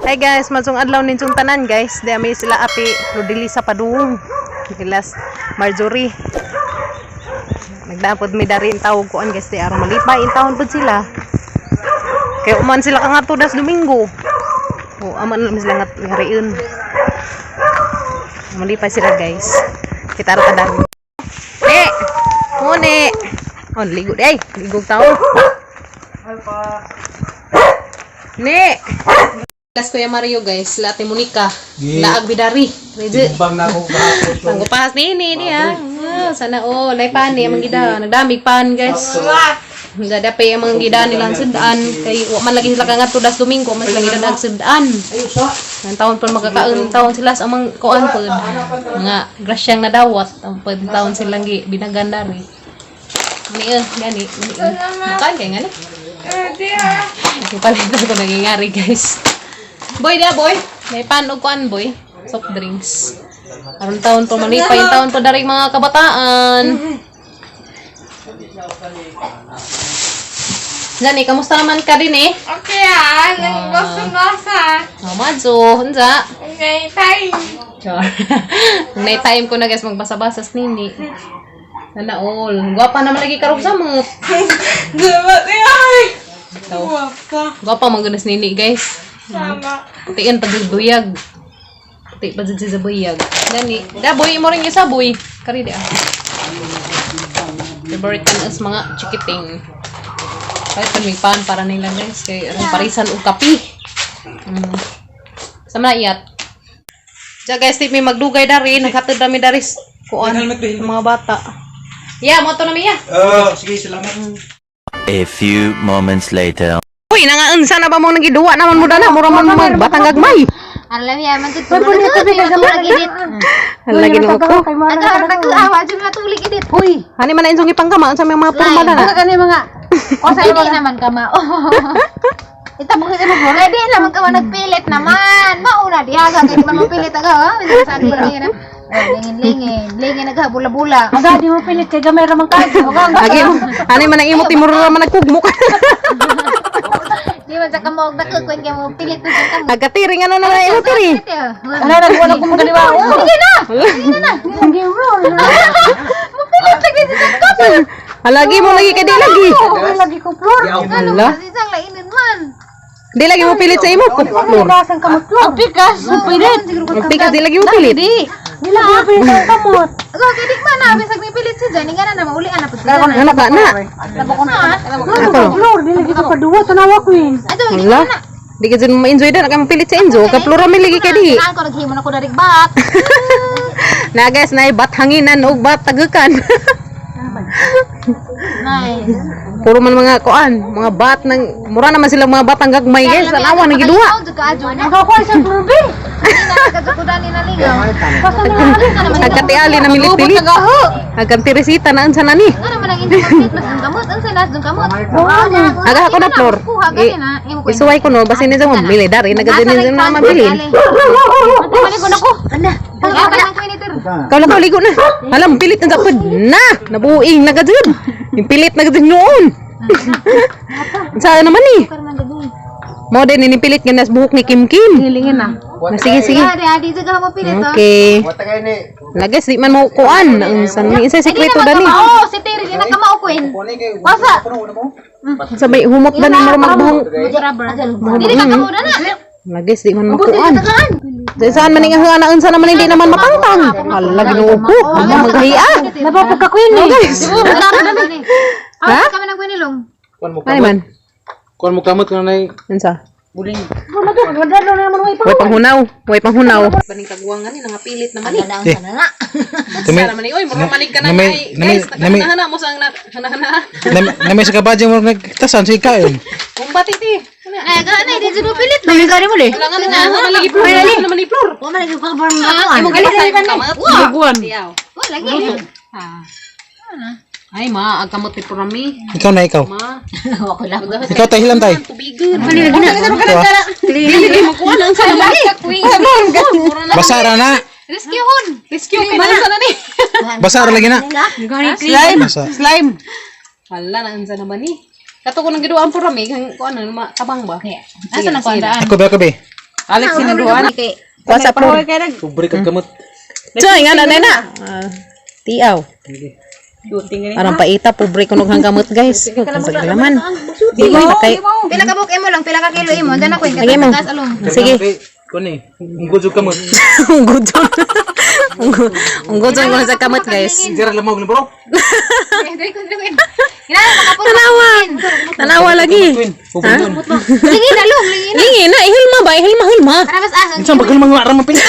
Hi guys, masong adlaw ninsong tanan guys. Di may sila api Rodili sa padung. Gilas Marjorie. Nagdaapod mi dari in tawag kuan guys, di aron malipay in taon pud sila. Kaya uman sila ka nga tudas Domingo. O aman lang sila nga ngariun. Malipay sila guys. Kita ra kadang. Mone. Oh, ligo di ay, ligo tao. Ne. Kas Kuya Mario guys, la Ate Monica, la Agbidari. Reje. Bang na ako kahapon. Ang gupas ni ha. Oh, sana nay pan ni amang gida, nagdamig pan guys. Nga dapat amang gida nilang sudan kay wa man lagi sila kangat tudas Domingo, mas lagi dag sudan. Ang taon pa makakaon taon sila sa amang kuan pod. Mga grasyang nadawat, ang pod taon silang binagandari. Ni gani. Makan kay ngani. Ako pala ito ko nangyayari guys. Boy dia boy, may panog kuan boy, soft drinks. Aron taon pa malipay taon pa dari mga kabataan. Gani, kamusta naman ka din eh? Okay nagbosa-bosa. Madzo, unsa? Okay, time. Char. Nay time ko na guys magbasa-basa sa nini. Sana all. Gwapa naman lagi karog sa mga. Dapat ay. Gwapa man gunas nini guys. Sama. Tiin pagduyag. Ti pa sa buyag. Gani, da boy mo rin isa boy. Kari di ah. Favorite kan is mga chikiting. Kahit pan para nila guys kay parisan og kapi. Sama na iyat. Ja guys, tip may magdugay dari, naghatod dami dari kuan mga bata. Yeah, mo to na miya. Sige, salamat. A few moments later. Uy, nangaunsa na ba mo nagiduwa naman mo dana, mura man mo batang gagmay. Alam ya man tutu lagi dit. Lagi ni ko. Aga ra ka awa jud na tulig edit. Uy, hani man insong ipangkama sa mga porma dana. Kani mga o sa di naman kama. Ita mo kita mo ready naman ka nagpilit naman. Mauna diha kay man mo pilit aga ha. Sa di na. Lingin naghabula-bula. Aga di mo pilit kay gamay ra man kayo. Lagi mo. Hani man ang imot timuro ra man nagkugmok. Di man sa kamog nakukwen kay mo pilit na sa kamog. Agkatiri nga na imo tiri. Ano nagwala ko magaliwa. Sige na. Mo pilit lagi sa kamog. Lagi mo lagi kadi lagi. Lagi ko floor. Ano Hala. kasi sang lainin man. Di lagi mo pilit sa imo. Nasaan ka floor? Tikas, pilit. Tika di lagi mo pilit. Dila ko pilit ang kamot. Aga kay dik man abi sag ni pilit si Jenny nga na mauli ana pud. Ano ba na? Floor dili kita paduwa tanawa queen. Ato Hala. Di ka dyan ma-enjoy na ka mapilit sa Enzo. Kaplura may lagi ka di. Ako naghimo na ko darig bat. Na guys, na bat hanginan o bat tagukan. Nice. Puro man mga kuan, mga bat ng mura naman sila mga bat ang gagmay guys. Tanawa na giduwa. Makakuha sa floor be. Kagudan ni nalingaw. Agkatiali na milit-pilit. Agkantirisita na unsa na ni. Ano man ang internet mas ang kamot ang sanas dung kamot. Aga ako na floor. Isuway ko no, basta ni sa mabili dari nagadin na mabili. Mali ko nako. Ana. Ang ka ko ni ter. Kau lang ligo na. Alam pilit na sapod na. Nabuing nagadin. Yung pilit nagadin noon. Saan naman ni? Mo din inipilit nga nas buhok ni Kim Kim. Hilingin na. Sige. Adi juga mo pilit to. Okay. Lagas di man mo kuan. Ang san mi isa sekreto dani. Oh, si Terry na ka maukuin. Wasa. Sabay humot dani mo magbuhong. Dili ka kamo na. Lagas di man mo kuan. Saan man nga hanga unsa naman hindi naman matangtang. Hala ginuupo. Maghiya. Nabapag ka queen eh. Ha? Kami nang kuinilong. Ano man? Kuan mo kamot ka na Unsa? buling. Madalo na naman Way panghunaw. Way panghunaw. Baning taguangan ni nangapilit naman ni. Sa naman ni oy, mura manig ka na ay. Guys, nakahana mo sang hana-hana. Na may sa kabadyo mo nagtasan si kain. Kung batit eh. Ay, gana di jud pilit. Nagigari mo le. Kailangan na lagi floor. Naman ni floor. Wa man naging pagbar mo. Imong galit sa kamat. Luguan. Wa lagi. Ay ma, agkamot ni Purami. Ikaw na ikaw. Ma. Wa ko lang. Ikaw tayo hilam tayo. Tubigan. Dili mo kuan ang sa Basara na. Rescue kay na sana ni. Basara lagi na. Slime. Basa. Slime. Hala na unsa naman ni. Kato ko nang giduan Purami kang kuan na tabang ba? Asa nang kuandaan? Ako be. Alex sinuduan. Kay Kuasa po. Pobre kag gamot. Choy nga na na. Tiaw. Parang paita pobre kunog hang gamot guys. Paglaman. Di mo kay pila ka book imo lang, pila ka kilo imo. Dana ko Lagay mo. gas along. Sige. Kuni, ngudyo kamot. Unggojon. Unggojon ko sa kamot guys. Dira lamog ni bro. Dai ko dai. Ina makapot. Tanawa. Tanawa lagi. Pobre nun. Ligi na long, ligi na. Lingi na ihilma ba? Ihilma. Para mas asang. Sa bagal mga aram pin.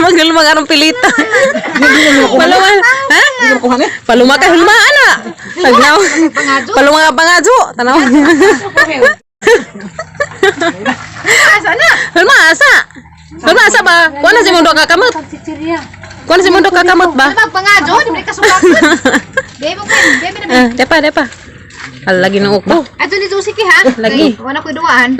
Magal magarang pilita. Paluma. Ha? Paluma ka hilma ana. Agnaw. Paluma ka pangadyo. Tanaw. Asa na? Hilma asa. Hilma asa ba? Kuan si mundo ka kamot. Kuan si mundo ka kamot ba? Sabag pangadyo, di ka sulat. Dai mo pen, dai mi na. Depa. Al lagi nang ukbo. Adto ni Jusiki ha. Lagi. Wala ko duaan.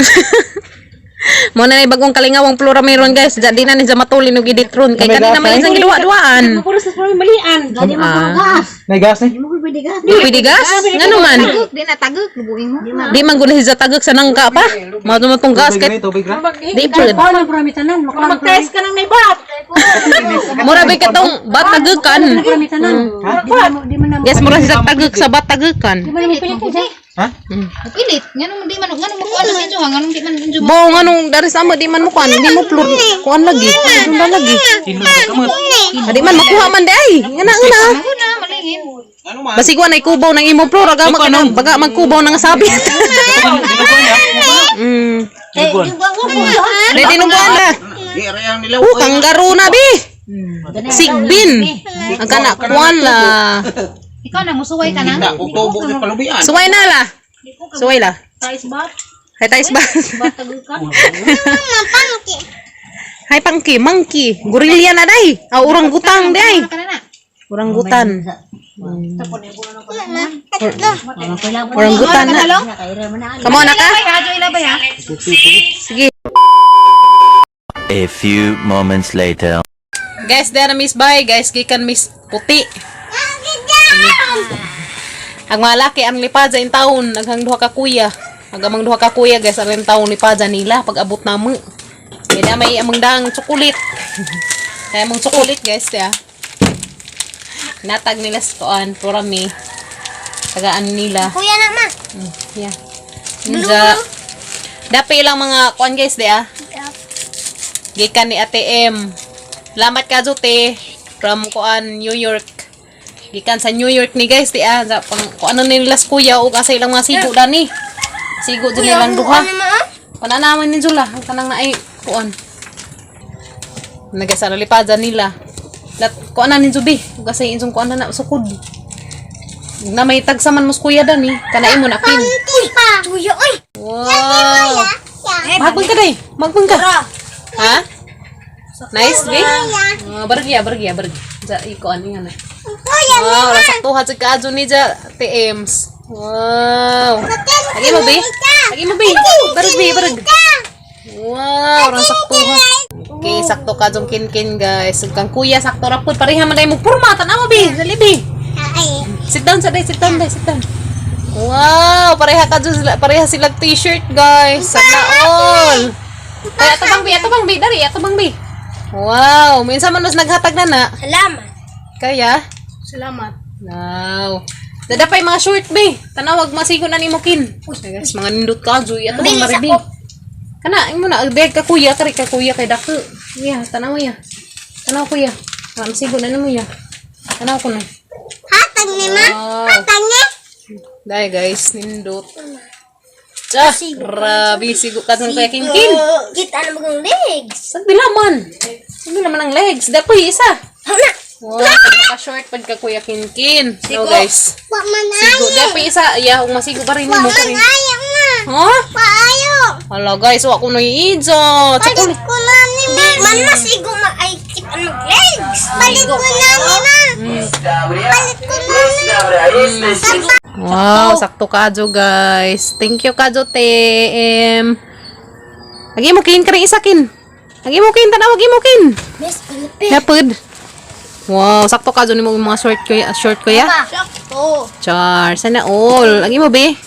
Mo na bagong kalingawang plura meron guys. Jadi na ni matuli no giditron kay kanina may isang giduwa-duaan. Puro sa mga malian. Dali mo gas. May gas ni. Di mo pwede gas. Di pwede gas. Ngano man? Taguk, di na taguk, lubuin mo. Di man gud sa tagak sa nangka pa. Mao tong gas kay Tubig ra. di pud. Paano ang tanan? Mag-test ka ng naibat. Mura ba katong batagukan. Tanan. Di mo na Yes, mura sa tagak sa batagukan. Ha? Pilit, nganong di man nganong mo kuan sa inyo, nganong di man inyo. Bo nganong dari sama di man mo kuan, di mo plur kuan lagi. Sunda lagi. Tindog kamot. Di man makuha man day. Ngana una. Ako na malingin. Basig wa nay kubaw ng imong plur aga baga magkubaw ng sabit. Di tinubuan na. Kanggaro na bi. Sigbin. Ang kana kuan la. Ikaw na musuway ka na. Suway na la. Suway la. Tais bat. Hay tais ba? Batagukan. Hay pangki, monkey. Gorilya na day. Urang gutang day. Kana na. Urang gutan. Kailangan Urang gutan na. Kamo na ka? Radyo ilabay ha. Sige. A few moments later. Guys, there na Miss Bay. Guys, gikan Miss Puti. Ang malaki ang lipadza in taon. Naghang duha ka kuya. Agamang duha ka kuya guys. Ang taon lipadza nila. Pag abot na mo. Kaya may amang dang tsukulit. Kaya amang tsukulit guys. Ya. Natag nila sa toan. Purami. Tagaan nila. Kuya na ma. Yeah. Ninja. Dapat ilang mga kuan guys. Ya. Gikan ni ATM. Salamat ka Jute. From kuan New York. Gikan sa New York ni guys. Sa kung ano nila sa kuya. O kasi ilang mga sigo dani. Sigo din nilang duha. Pananaman ni Jula. Ang kanang na ay kuan. Nagasa na lipadza nila. Lat kuan na ni Jubi. Kasi insong kuan na sukod. Na may tagsaman mos kuya dani. Kanain mo na pin. Tuyo oy. Wow. Magbang ka day. Magbang ka. Ha? Nice, be? Bargi. Ja, iko ani nga na. Wow, rasak tuha sa kaadyo ni ja TMs. Wow. Lagi mo, be? Bargi. Wow, rasak tuha. Okay, sakto kaadjong kin guys. Kang kuya, sakto rapod. Pareha man day mo purma. Tanawa, be? Dali, be? Sit down. Wow, pareha sila t-shirt, guys. Sana all. Kaya atubang bi, dari atubang bi. Wow, minsan man mas naghatag na. Salamat. Kaya? Salamat. Wow. Dadapay mga short be. Tanawag masigo na nimo kin. Guys, mga nindot ka joy atubang maribi. Kana, imo na beg ka kuya kay dako. Yeah, tanaw ya. Tanaw kuya. Masigo na nimo ya. Tanaw ko na. Hatag ni ma. Hatag ni. Dai guys, nindot. Grabe, sigo ka dun kaya kin. Kita na magang legs. Sagbi naman ang legs. Dapoy isa. Wow, naka-short pag ka kuya kin. So guys, Wa man sigo. Dapoy isa. Yeah, kung masigo pa rin mo pa rin. ayo ma. Ha? Paayo. Hala guys, wako na iidyo. Chocolate. Ko na ni ma. Man masigo ma ay kita mag legs. Balik ko na ni ma. Balik ko na ni. Wow, sakto kadyo guys. Thank you kadyo TM. Lagi mo kin kari isa kin. Lagi mo kin tanaw lagi mo kin. Yes, palipin. Hapud. Wow, sakto kadyo nimo mga short ko ya. Sakto. Char, sana all. Lagi mo be.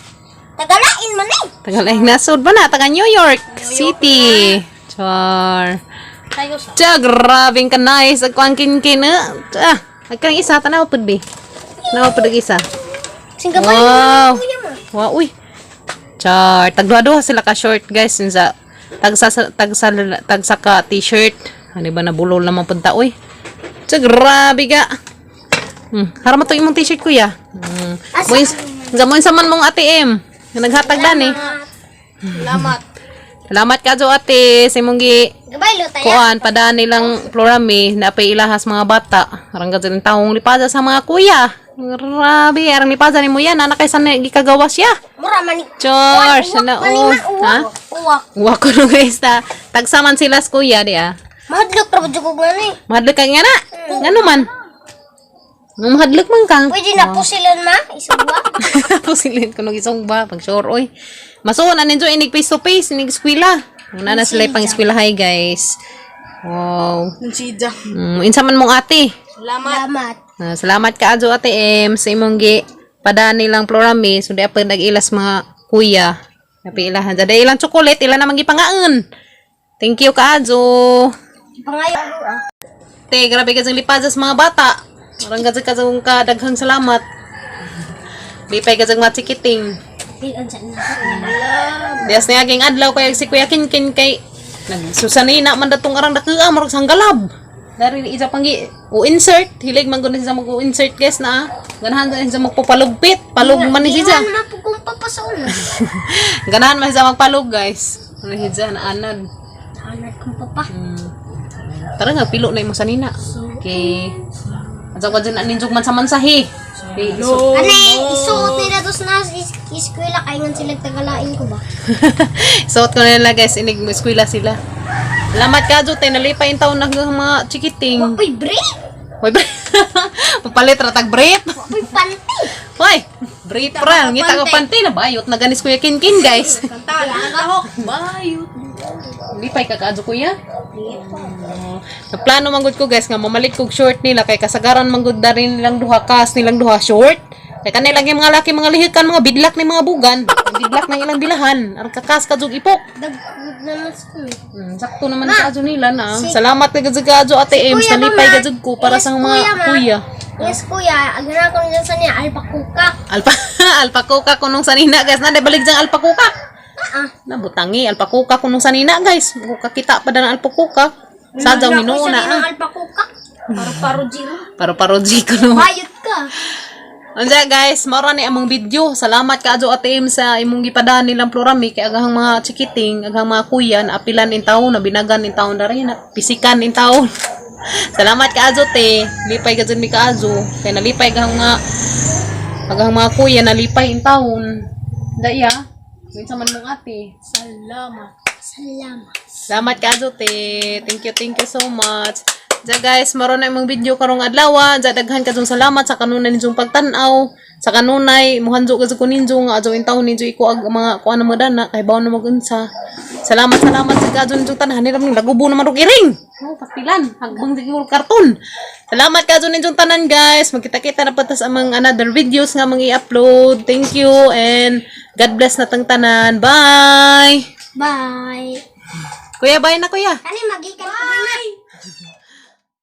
Tagalain man eh. Tagal ay nasud ba na? Taga New York City. Char. Tayo sa. Cha, grabing ka nice. Ako ang kin-kin. Agkang isa. Tanaw po, be. Tanaw po isa. Singapore. Wow. Wow, uy. Char. Tagduha-duha sila ka short, guys. Yun sa tagsa ka t-shirt. Ano ba na bulol naman punta, uy. Cha, grabe ka. Harap mo to imong t-shirt, kuya. Mo sa man mong ATM. Naghatag dani. Salamat. Salamat ka jo ate sa imong gi Gabay lo tayo. kuan padaan nilang Florami na pay ilahas mga bata. Arang ka din taong lipada sa mga kuya. Grabe, arang lipada ni mo yan. Anak kay sana gikagawas ya. Mura man ni. George, sana oh. Ha? Uwak. Wa ko no guys ta. Tagsaman sila sa kuya di ah. Mahadlok ra jud ko ngani. Mahadlok ka nga na. Ngano man? Nung mahadlok man kang. Pwede na po sila ma. Isugwa. Pusilin ko nung isong ba pag sure oy. Masuon anin jo inig face to face inig eskwela. Una na sila pang eskwela hi guys. Wow. Sida. Insa man mong ate. Salamat. Salamat ka adto ate M sa imong gi padaan nilang Florami so di pa nag-ilas mga kuya. Napi ilahan dada ilang chocolate ila na mangipangaon. Thank you ka adto. Pangayo. Te grabe ka jang lipada sa mga bata. Marang ka jang kadaghang salamat. Lipay ka jang matikiting. Dias na aging adlaw kay si Kuya Kinkin kay nagsusanina man datong arang dakaa marag sanggalab. Dari isa panggi o-insert, hilig man gud siya mag-o-insert guys na. Ganahan din siya magpapalugpit, palug man ni siya. Ano na po kung papasaon. Ganahan man siya magpalug guys. Ano siya na anad. Anak kong papa. Tara nga pilo na imong sanina. Okay. Adto ka din aninjog man sa mansahi. Okay, so, Anay, isuot nila dos na eskwela kay ngan sila tagalain ko ba. suot ko na nila guys, inig mo eskwela sila. Salamat ka jo tay nalipay in taon na mga chikiting. Uy, bre. Hoy, papalit ra tag brief. Uy, panty. Hoy, brief ra ngita ko panty na bayot na ganis Kuya Kinkin guys. Kanta lang ako. Bayot. Lipay ka kaadto kuya. Naplano man gud ko guys nga mamalik kog short nila kay kasagaran man gud darin nilang duha kas nilang duha short. Kay kanay lang yung mga laki mga lihikan mga bidlak ni mga bugan. Bidlak na ilang bilahan. Aron kakas ka jug ipok. Dagkod naman sa kuya. Sakto naman ka adto nila na. Salamat kay gud ka adto ate Ems Kuya, nalipay mama. ka jud ko para sa mga Kuya, ma. kuya. Yes, kuya. Agana ko nila sa niya, alpakukak. Alpakuka kunong sanina guys na balig jang alpakuka. Nabutangi alpakuka kunong sanina guys. Kakita pa na alpakuka. Sadyaw minuna Ang alpakukak. Paro-paro jiro. Paro G kuno. Bayot ka. Anja guys, mara ni among video. Salamat ka adto ate Em sa imong gipadaan nilang Florami kay agang mga chikiting, agang mga kuya na apilan in taon, na binagan in taon dari na pisikan in taon. Salamat ka adto te. Lipay ka dyan mi ka adto. Kay nalipay agang mga kuya nalipay in taon. Daya. Minsan man mong ate. Salamat. Salamat. Salamat ka adto te. Thank you so much. Ja guys, maron na imong video karong adlaw. Ja daghan ka salamat sa kanunay ninyong pagtan-aw. Sa kanunay muhanjo ka sa kuninjo nga adto in taon ninyo iko ag mga kuan mo dana kay bawo na magunsa. Salamat sa kadto ninyong tanan nila ning lagubo naman og iring. Oh, pastilan hagbang siguro karton. Salamat kadto ninyong tanan guys. Magkita-kita na patas among another videos nga mangi-upload. Thank you and God bless na tang tanan. Bye. Bye. Kuya, bye na kuya. Kani magikan ko na.